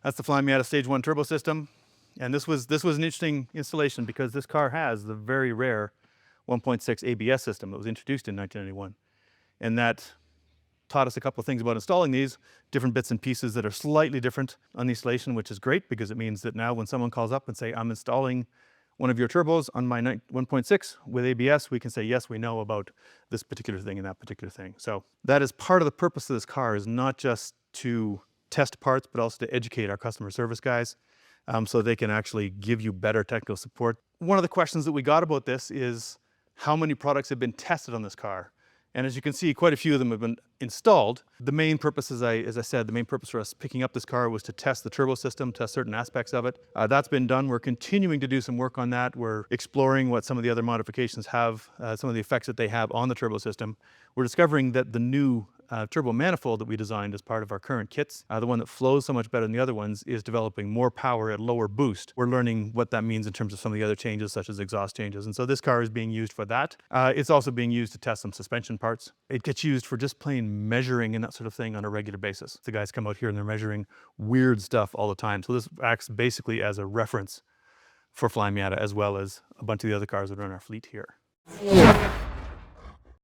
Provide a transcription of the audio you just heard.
That's the Flyin Miata Stage 1 turbo system. And this was an interesting installation because this car has the very rare 1.6 ABS system that was introduced in 1991. And that taught us a couple of things about installing these, different bits and pieces that are slightly different on the installation, which is great because it means that now when someone calls up and say, I'm installing one of your turbos on my 1.6 with ABS, we can say, yes, we know about this particular thing and that particular thing. So that is part of the purpose of this car, is not just to test parts, but also to educate our customer service guys so they can actually give you better technical support. One of the questions that we got about this is how many products have been tested on this car? And as you can see, quite a few of them have been installed. The main purpose, as I said, the main purpose for us picking up this car was to test the turbo system, test certain aspects of it. That's been done. We're continuing to do some work on that. We're exploring what some of the other modifications have, some of the effects that they have on the turbo system. We're discovering that the new turbo manifold that we designed as part of our current kits, the one that flows so much better than the other ones, is developing more power at lower boost. We're learning what that means in terms of some of the other changes, such as exhaust changes. And so this car is being used for that. It's also being used to test some suspension parts. It gets used for just plain measuring and that sort of thing on a regular basis. The guys come out here and they're measuring weird stuff all the time. So this acts basically as a reference for Flyin Miata, as well as a bunch of the other cars that are in our fleet here.